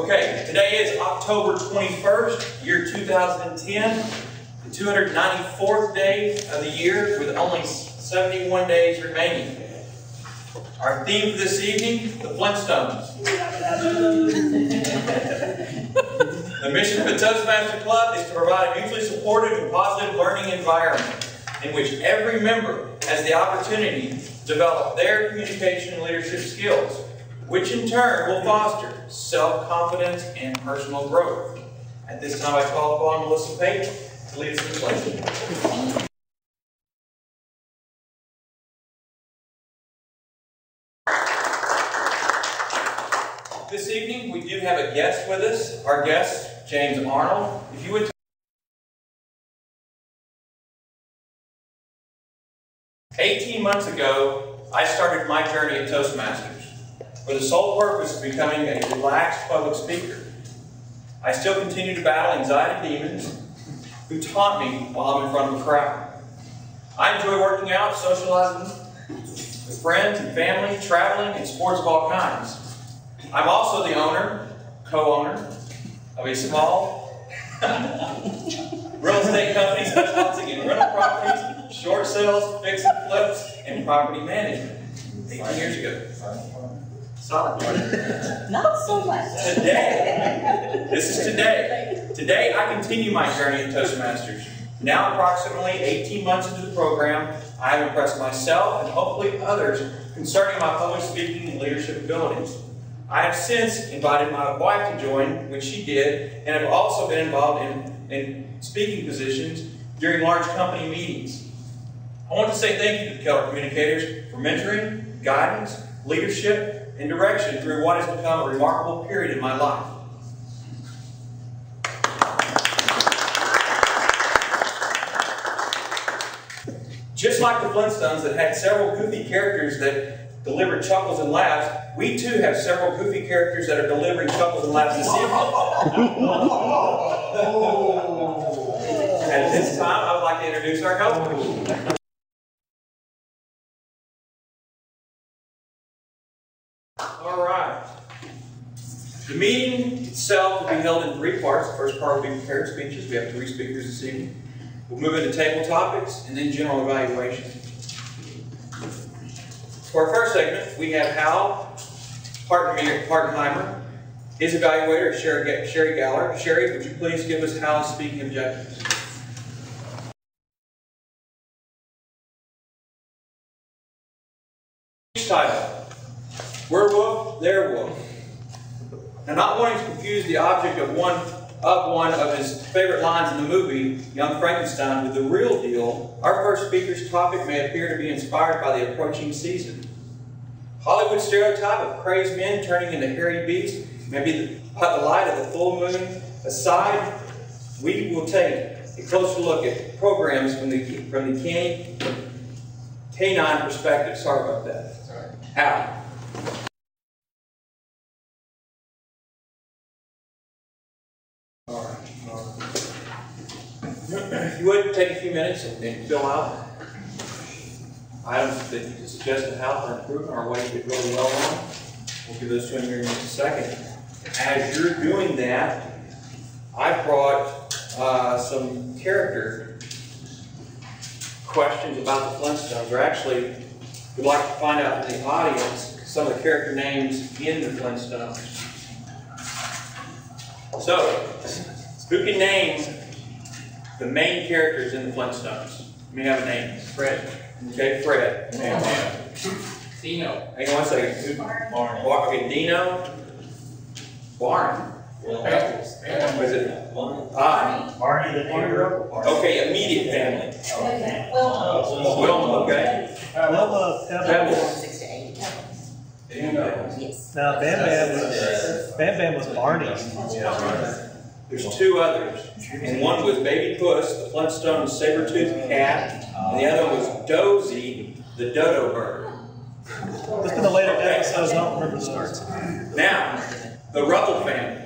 Okay, today is October 21st, year 2010, the 294th day of the year with only 71 days remaining. Our theme for this evening, the Flintstones. The mission of the Toastmaster Club is to provide a mutually supportive and positive learning environment in which every member has the opportunity to develop their communication and leadership skills, which in turn will foster self-confidence and personal growth. At this time, I call upon Melissa Pate to lead us in pledge. This evening, we do have a guest with us. Our guest, James Arnold. If you would. 18 months ago, I started my journey at Toastmasters for the sole purpose of becoming a relaxed public speaker. I still continue to battle anxiety demons who taunt me while I'm in front of a crowd. I enjoy working out, socializing with friends and family, traveling, and sports of all kinds. I'm also the co-owner of a small real estate company specializing in rental properties, short sales, fix and flips, and property management. 18 years ago. Solid. Not so much. Today, this is today. Today I continue my journey at Toastmasters. Now approximately 18 months into the program, I have impressed myself and hopefully others concerning my public speaking and leadership abilities. I have since invited my wife to join, which she did, and have also been involved in speaking positions during large company meetings. I want to say thank you to the Keller Communicators for mentoring, guidance, leadership, and direction through what has become a remarkable period in my life. Just like the Flintstones that had several goofy characters that delivered chuckles and laughs, we too have several goofy characters that are delivering chuckles and laughs this evening. At this time, I would like to introduce our helpers. All right. The meeting itself will be held in 3 parts. The first part will be prepared speeches. We have 3 speakers this evening. We'll move into table topics and then general evaluation. For our first segment, we have Hal Partenheimer, his evaluator is Sherry Galler. Sherry, would you please give us Hal's speaking objectives? Title: Werewolf, Their Wolf. Now, not wanting to confuse the object of one of his favorite lines in the movie, Young Frankenstein, with the real deal, our first speaker's topic may appear to be inspired by the approaching season. Hollywood stereotype of crazed men turning into hairy beasts may be the light of the full moon aside. We will take a closer look at programs from the canine perspective. Sorry about that. Hal. If you would, take a few minutes and fill out items that you suggest to Hal for improvement or ways to get really well on. We'll give those to him here in just a second. As you're doing that, I brought some character questions about the Flintstones. Or actually, we'd like to find out from the audience some of the character names in the Flintstones. So, who can name the main characters in the Flintstones? Let me have a name. Fred. Okay, Fred. Dino. Hang on one second. Barney. Okay, Dino. Barney. Pebbles. Was it? Barney the hero. Okay, immediate family. Well, Wilma, okay. Wilma, Pebbles. 6 to 8. Yes. Now, Bam Bam was Barney. There's 2 others. And one was Baby Puss, the Flintstone saber-toothed cat. And the other one was Dozy, the dodo bird. Just in the later episodes, I don't remember the starts. Now, the Rubble family.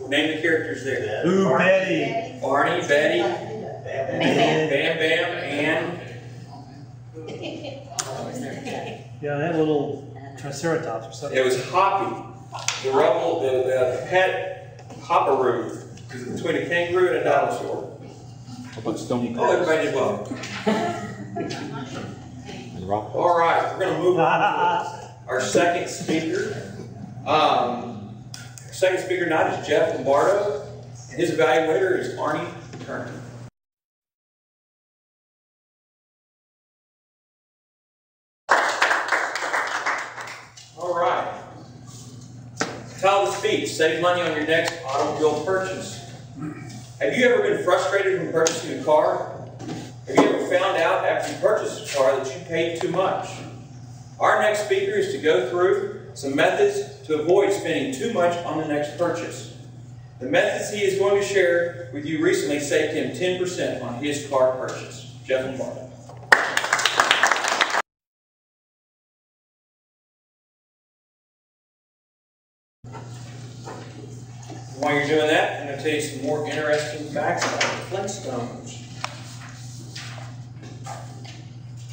Name the characters there. Ooh, Betty. Barney, Betty, Bam Bam, and... Yeah, they had little Triceratops or something. It was Hoppy. the rubble, the pet hopperoo, is between a kangaroo and a dinosaur. Oh, everybody did well. All right, we're going to move on to our second speaker. Our second speaker tonight is Jeff Lombardo, and his evaluator is Arnie Turner. All right. Title of the speech: Save money on your next automobile purchase. Have you ever been frustrated when purchasing a car? Have you ever found out after you purchased a car that you paid too much? Our next speaker is to go through some methods to avoid spending too much on the next purchase. The methods he is going to share with you recently saved him 10% on his car purchase. Jeff Lombardo. While you're doing that, I'm going to tell you some more interesting facts about the Flintstones.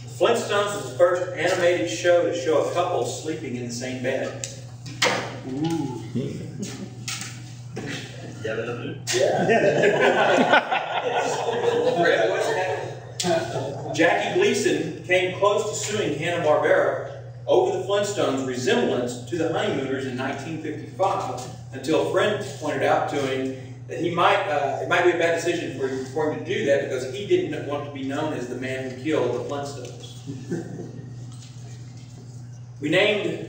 The Flintstones was the first animated show to show a couple sleeping in the same bed. Ooh. Jackie Gleason came close to suing Hanna-Barbera over the Flintstones' resemblance to the Honeymooners in 1955, until a friend pointed out to him that it might be a bad decision for him to do that because he didn't want to be known as the man who killed the Flintstones. We named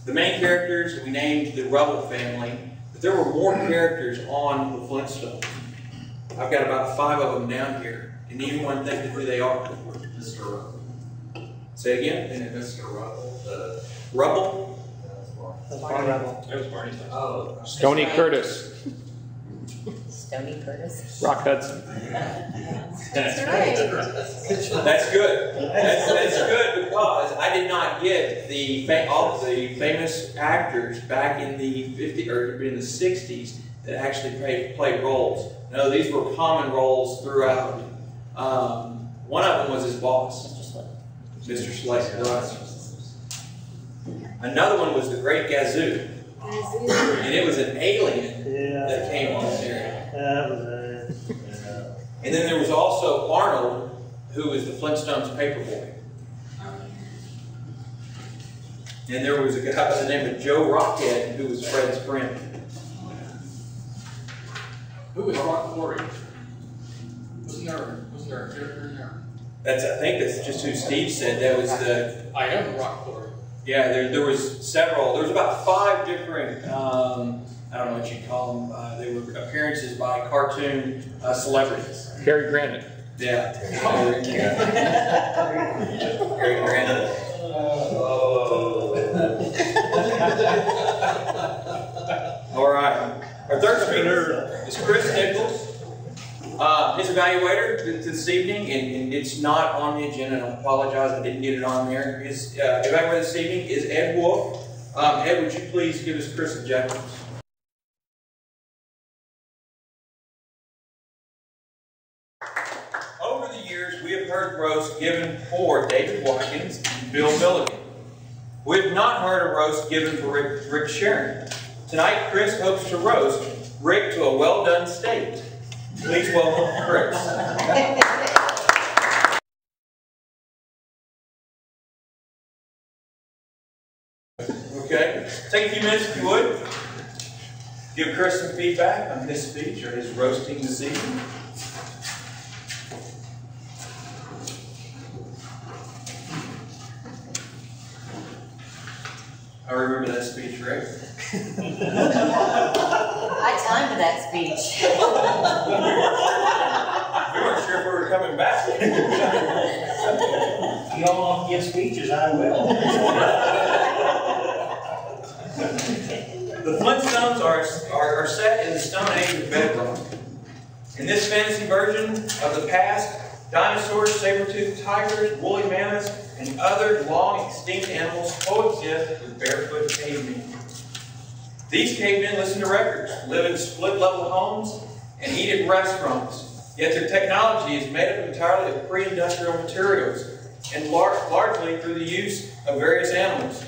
the main characters, we named the Rubble family, but there were more characters on the Flintstones. I've got about 5 of them down here. Can anyone think of who they are? Mr. Rubble. Say it again. Mr. Rubble. Rubble? That's Barney Rubble. That was Barney's. Oh. Stony Curtis. Stony Curtis. Rock Hudson. That's right. That's good. That's good because I did not get all of the famous actors back in the 50s or in the 60s that actually played roles. No, these were common roles throughout. One of them was his boss, Mr. Slate. Right. Another one was the Great Gazoo, and it was an alien that came on there. And then there was also Arnold, who was the Flintstones paperboy. And there was a guy by the name of Joe Rockhead, who was Fred's friend. Who was Rock Quarry? Wasn't there a character in there? I think that's just who Steve said. That was the. I am Rock Quarry. Yeah, there was several. There was about 5 different. I don't know what you'd call them. They were appearances by cartoon celebrities. Cary Grant. Yeah. Cary Grant. All right. Our third speaker is Chris Nichols. His evaluator this evening, and it's not on the agenda, and I apologize, I didn't get it on there. His evaluator this evening is Ed Wolf. Ed, would you please give us Chris' objectives? Over the years, we have heard roasts given for David Watkins and Bill Milligan. We have not heard a roast given for Rick Sharon. Tonight, Chris hopes to roast Rick to a well-done state. Please welcome Chris. Okay, take a few minutes if you would. Give Chris some feedback on his speech or his roasting this evening. I remember that speech, Rick. I timed that speech. We weren't sure if we were coming back. You all want to give speeches, I will. The Flintstones are set in the Stone Age of bedrock. In this fantasy version of the past, dinosaurs, saber-toothed tigers, woolly mammoths, and other long-extinct animals coexist with barefoot cavemen. These cavemen listen to records, live in split-level homes, and eat at restaurants. Yet their technology is made up entirely of pre-industrial materials, and largely through the use of various animals.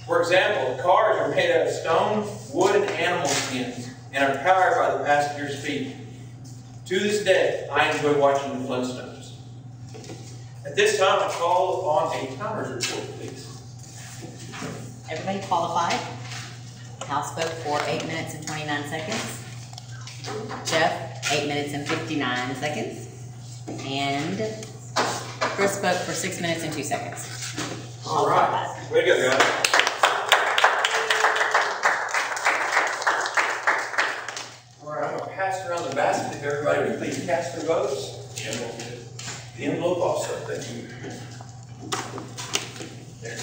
For example, cars are made out of stone, wood, and animal skins, and are powered by the passenger's feet. To this day, I enjoy watching the Flintstones. At this time, I call upon a timers report, please. Everybody qualified? Hal spoke for 8 minutes and 29 seconds. Jeff, 8 minutes and 59 seconds. And Chris spoke for 6 minutes and 2 seconds. All right. Way to go, guys. All right, I'm going to pass around the basket if everybody would please cast their votes. The envelope also, thank you. There.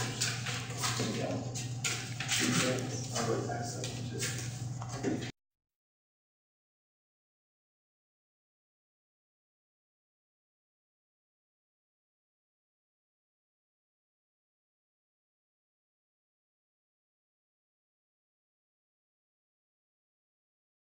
I'm going to pass that.